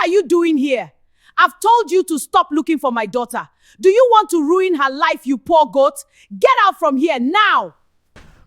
are you doing here? I've told you to stop looking for my daughter. Do you want to ruin her life, you poor goat? Get out from here now!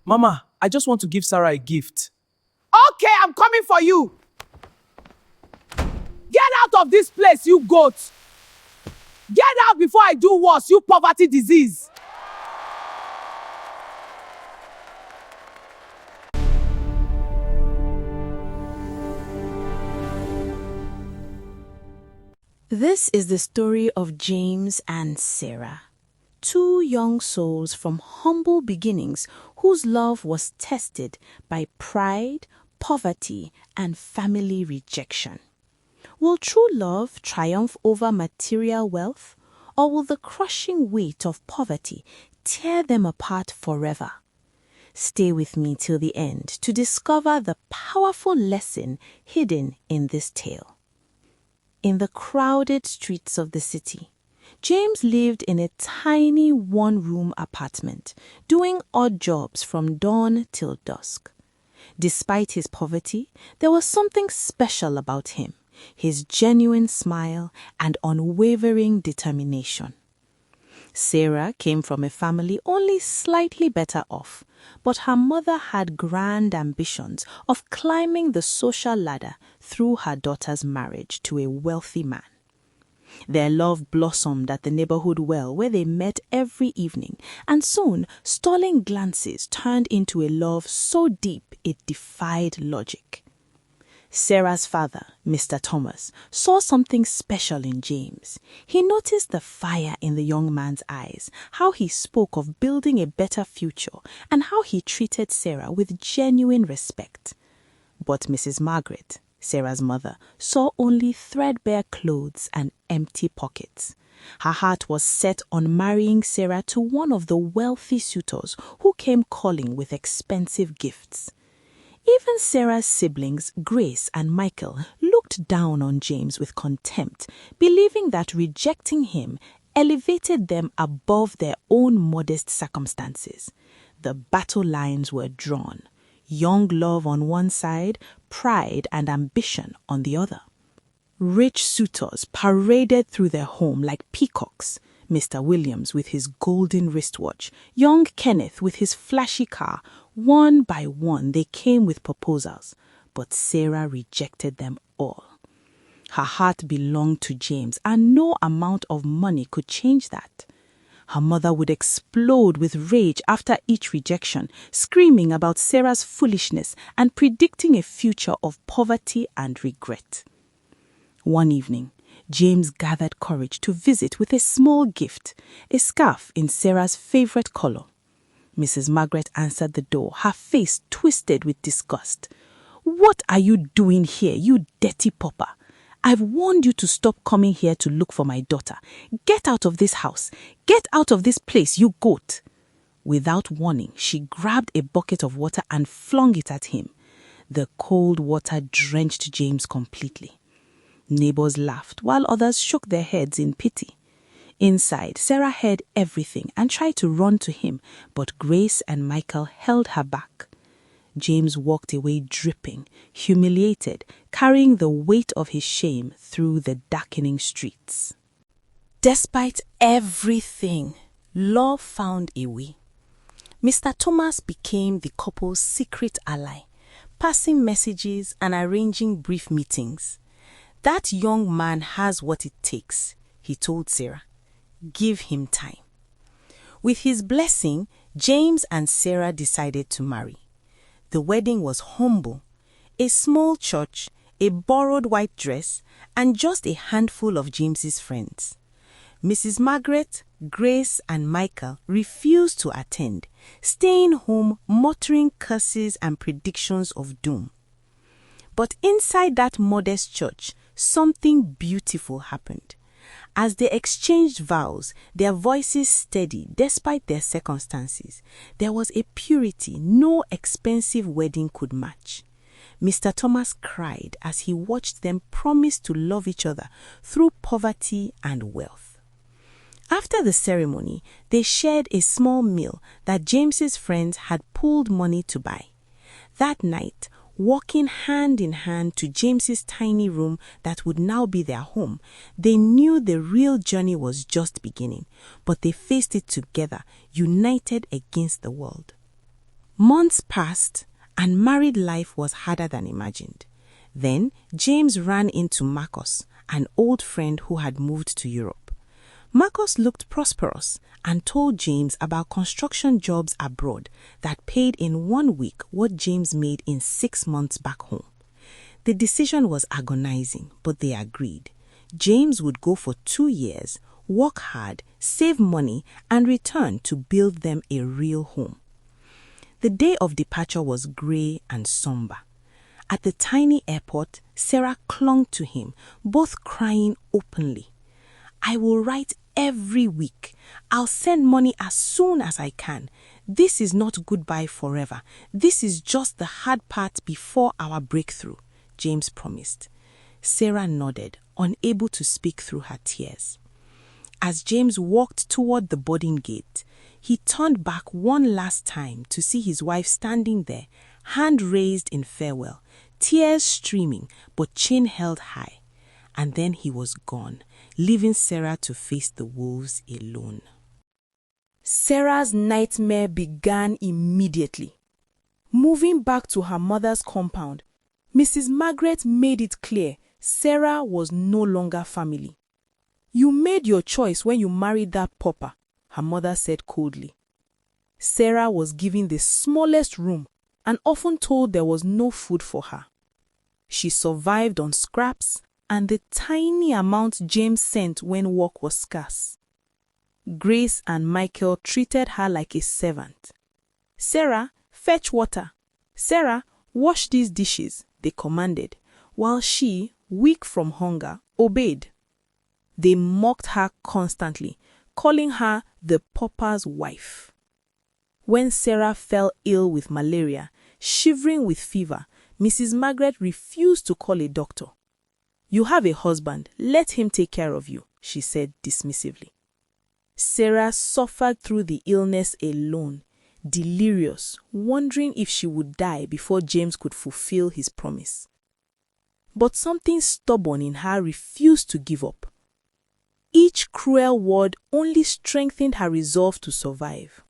Mama, I just want to give Sarah a gift. Okay, I'm coming for you. Get out of this place, you goat! Get out before I do worse, you poverty disease! This is the story of James and Sarah, two young souls from humble beginnings whose love was tested by pride, poverty, and family rejection. Will true love triumph over material wealth, or will the crushing weight of poverty tear them apart forever? Stay with me till the end to discover the powerful lesson hidden in this tale. In the crowded streets of the city, James lived in a tiny one-room apartment, doing odd jobs from dawn till dusk. Despite his poverty, there was something special about him, his genuine smile and unwavering determination. Sarah came from a family only slightly better off, but her mother had grand ambitions of climbing the social ladder through her daughter's marriage to a wealthy man. Their love blossomed at the neighborhood well where they met every evening, and soon stalling glances turned into a love so deep it defied logic. Sarah's father, Mr. Thomas, saw something special in James. He noticed the fire in the young man's eyes, how he spoke of building a better future, and how he treated Sarah with genuine respect. But Mrs. Margaret, Sarah's mother, saw only threadbare clothes and empty pockets. Her heart was set on marrying Sarah to one of the wealthy suitors who came calling with expensive gifts. Even Sarah's siblings, Grace and Michael, looked down on James with contempt, believing that rejecting him elevated them above their own modest circumstances. The battle lines were drawn. Young love on one side, pride and ambition on the other. Rich suitors paraded through their home like peacocks. Mr. Williams with his golden wristwatch, young Kenneth with his flashy car. One by one they came with proposals, but Sarah rejected them all. Her heart belonged to James, and no amount of money could change that. Her mother would explode with rage after each rejection, screaming about Sarah's foolishness and predicting a future of poverty and regret. One evening, James gathered courage to visit with a small gift, a scarf in Sarah's favorite color. Mrs. Margaret answered the door, her face twisted with disgust. "What are you doing here, you dirty pauper? I've warned you to stop coming here to look for my daughter. Get out of this house. Get out of this place, you goat." Without warning, she grabbed a bucket of water and flung it at him. The cold water drenched James completely. Neighbors laughed while others shook their heads in pity. Inside, Sarah heard everything and tried to run to him, but Grace and Michael held her back. James walked away dripping, humiliated, carrying the weight of his shame through the darkening streets. Despite everything, love found a way. Mr. Thomas became the couple's secret ally, passing messages and arranging brief meetings. "That young man has what it takes," he told Sarah. "Give him time." With his blessing, James and Sarah decided to marry. The wedding was humble. A small church, a borrowed white dress, and just a handful of James's friends. Mrs. Margaret, Grace, and Michael refused to attend, staying home muttering curses and predictions of doom. But inside that modest church, something beautiful happened. As they exchanged vows, their voices steady despite their circumstances. There was a purity no expensive wedding could match. Mr. Thomas cried as he watched them promise to love each other through poverty and wealth. After the ceremony, they shared a small meal that James's friends had pooled money to buy. That night, walking hand in hand to James's tiny room that would now be their home. They knew the real journey was just beginning, but they faced it together, united against the world. Months passed, and married life was harder than imagined. Then James ran into Marcus, an old friend who had moved to Europe. Marcus looked prosperous and told James about construction jobs abroad that paid in 1 week what James made in 6 months back home. The decision was agonizing, but they agreed. James would go for 2 years, work hard, save money, and return to build them a real home. The day of departure was grey and somber. At the tiny airport, Sarah clung to him, both crying openly. "I will write every week. I'll send money as soon as I can. This is not goodbye forever. This is just the hard part before our breakthrough," James promised. Sarah nodded, unable to speak through her tears. As James walked toward the boarding gate, he turned back one last time to see his wife standing there, hand raised in farewell, tears streaming, but chin held high. And then he was gone, leaving Sarah to face the wolves alone. Sarah's nightmare began immediately. Moving back to her mother's compound, Mrs. Margaret made it clear Sarah was no longer family. "You made your choice when you married that pauper," her mother said coldly. Sarah was given the smallest room and often told there was no food for her. She survived on scraps and the tiny amount James sent when work was scarce. Grace and Michael treated her like a servant. "Sarah, fetch water. Sarah, wash these dishes," they commanded, while she, weak from hunger, obeyed. They mocked her constantly, calling her the pauper's wife. When Sarah fell ill with malaria, shivering with fever, Mrs. Margaret refused to call a doctor. "You have a husband, let him take care of you," she said dismissively. Sarah suffered through the illness alone, delirious, wondering if she would die before James could fulfill his promise. But something stubborn in her refused to give up. Each cruel word only strengthened her resolve to survive.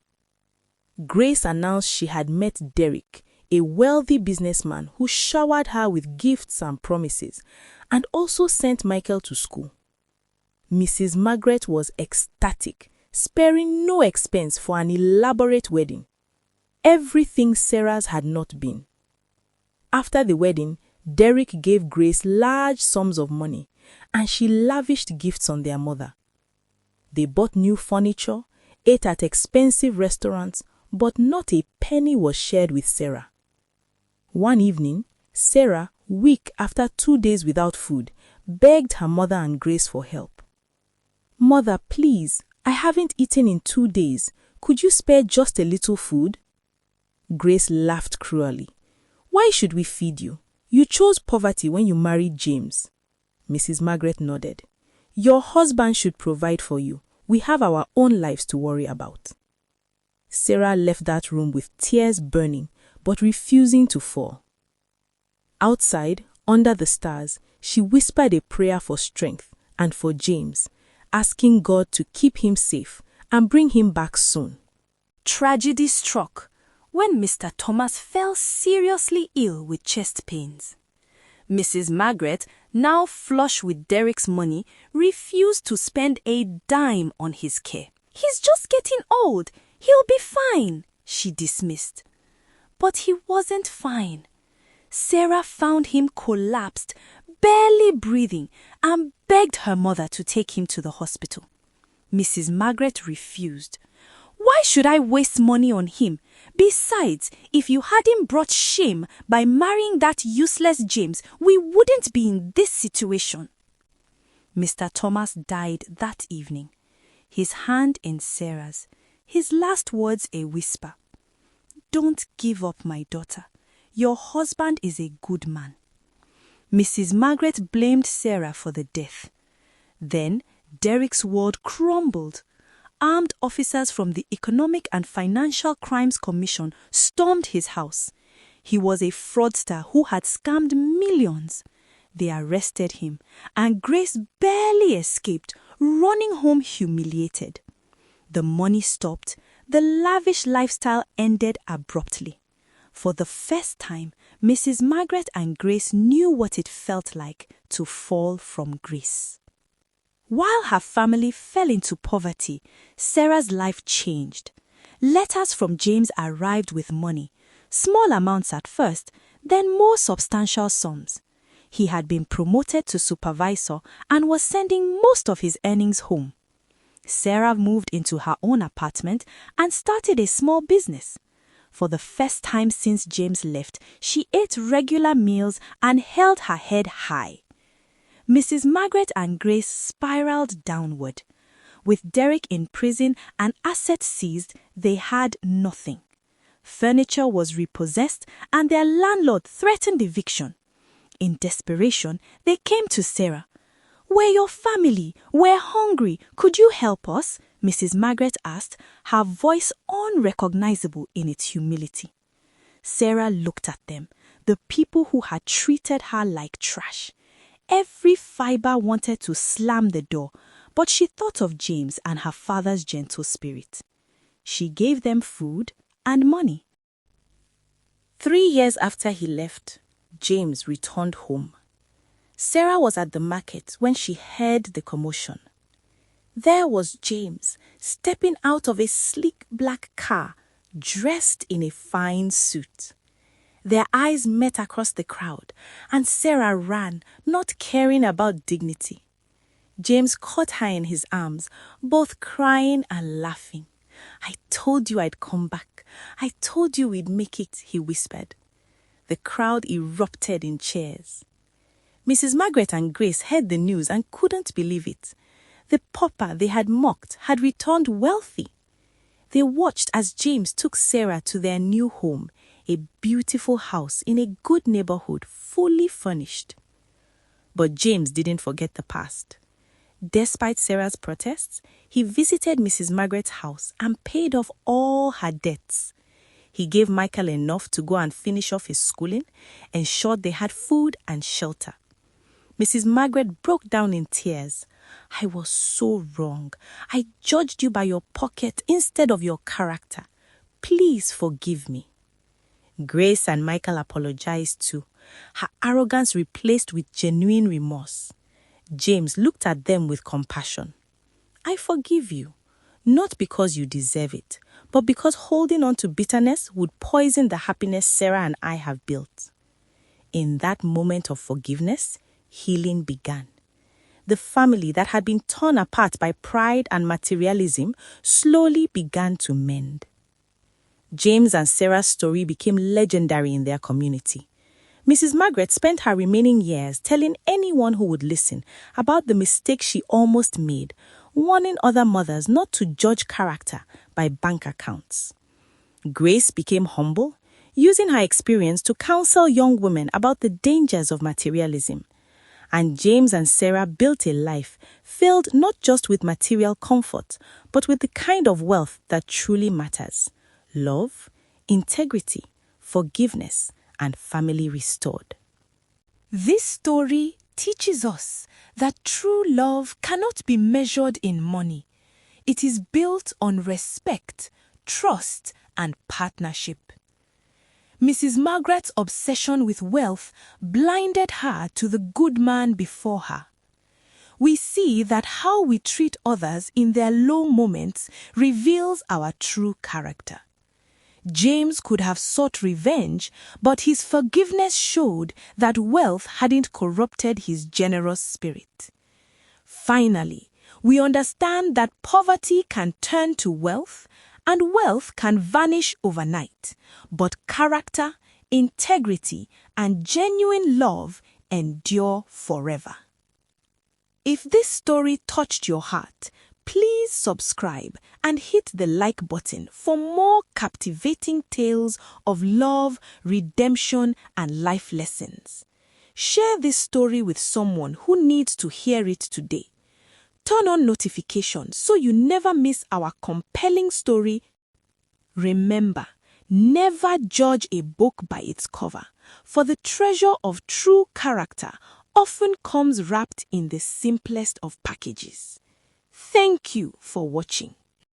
Grace announced she had met Derek, a wealthy businessman who showered her with gifts and promises, and also sent Michael to school. Mrs. Margaret was ecstatic, sparing no expense for an elaborate wedding. Everything Sarah's had not been. After the wedding, Derek gave Grace large sums of money, and she lavished gifts on their mother. They bought new furniture, ate at expensive restaurants, but not a penny was shared with Sarah. One evening, Sarah, weak after 2 days without food, begged her mother and Grace for help. "Mother, please, I haven't eaten in 2 days. Could you spare just a little food?" Grace laughed cruelly. "Why should we feed you? You chose poverty when you married James." Mrs. Margaret nodded. "Your husband should provide for you. We have our own lives to worry about." Sarah left that room with tears burning, but refusing to fall. Outside, under the stars, she whispered a prayer for strength and for James, asking God to keep him safe and bring him back soon. Tragedy struck when Mr. Thomas fell seriously ill with chest pains. Mrs. Margaret, now flush with Derek's money, refused to spend a dime on his care. "He's just getting old. He'll be fine," she dismissed. But he wasn't fine. Sarah found him collapsed, barely breathing, and begged her mother to take him to the hospital. Mrs. Margaret refused. "Why should I waste money on him? Besides, if you hadn't brought shame by marrying that useless James, we wouldn't be in this situation." Mr. Thomas died that evening, his hand in Sarah's, his last words a whisper. "Don't give up, my daughter. Your husband is a good man." Mrs. Margaret blamed Sarah for the death. Then Derek's world crumbled. Armed officers from the Economic and Financial Crimes Commission stormed his house. He was a fraudster who had scammed millions. They arrested him, and Grace barely escaped, running home humiliated. The money stopped. The lavish lifestyle ended abruptly. For the first time, Mrs. Margaret and Grace knew what it felt like to fall from grace. While her family fell into poverty, Sarah's life changed. Letters from James arrived with money, small amounts at first, then more substantial sums. He had been promoted to supervisor and was sending most of his earnings home. Sarah moved into her own apartment and started a small business. For the first time since James left, she ate regular meals and held her head high. Mrs. Margaret and Grace spiraled downward. With Derek in prison and assets seized, they had nothing. Furniture was repossessed and their landlord threatened eviction. In desperation, they came to Sarah. "We're your family. We're hungry. Could you help us?" Mrs. Margaret asked, her voice unrecognizable in its humility. Sarah looked at them, the people who had treated her like trash. Every fiber wanted to slam the door, but she thought of James and her father's gentle spirit. She gave them food and money. 3 years after he left, James returned home. Sarah was at the market when she heard the commotion. There was James, stepping out of a sleek black car, dressed in a fine suit. Their eyes met across the crowd, and Sarah ran, not caring about dignity. James caught her in his arms, both crying and laughing. "I told you I'd come back. I told you we'd make it," he whispered. The crowd erupted in cheers. Mrs. Margaret and Grace heard the news and couldn't believe it. The pauper they had mocked had returned wealthy. They watched as James took Sarah to their new home, a beautiful house in a good neighborhood, fully furnished. But James didn't forget the past. Despite Sarah's protests, he visited Mrs. Margaret's house and paid off all her debts. He gave Michael enough to go and finish off his schooling, ensured they had food and shelter. Mrs. Margaret broke down in tears. "I was so wrong. I judged you by your pocket instead of your character. Please forgive me." Grace and Michael apologized too, her arrogance replaced with genuine remorse. James looked at them with compassion. "I forgive you, not because you deserve it, but because holding on to bitterness would poison the happiness Sarah and I have built." In that moment of forgiveness, healing began. The family that had been torn apart by pride and materialism slowly began to mend. James and Sarah's story became legendary in their community. Mrs. Margaret spent her remaining years telling anyone who would listen about the mistake she almost made, warning other mothers not to judge character by bank accounts. Grace became humble, using her experience to counsel young women about the dangers of materialism. And James and Sarah built a life filled not just with material comfort, but with the kind of wealth that truly matters: love, integrity, forgiveness, and family restored. This story teaches us that true love cannot be measured in money. It is built on respect, trust, and partnership. Mrs. Margaret's obsession with wealth blinded her to the good man before her. We see that how we treat others in their low moments reveals our true character. James could have sought revenge, but his forgiveness showed that wealth hadn't corrupted his generous spirit. Finally, we understand that poverty can turn to wealth, and wealth can vanish overnight, but character, integrity, and genuine love endure forever. If this story touched your heart, please subscribe and hit the like button for more captivating tales of love, redemption, and life lessons. Share this story with someone who needs to hear it today. Turn on notifications so you never miss our compelling story. Remember, Never judge a book by its cover, for the treasure of true character often comes wrapped in the simplest of packages. Thank you for watching.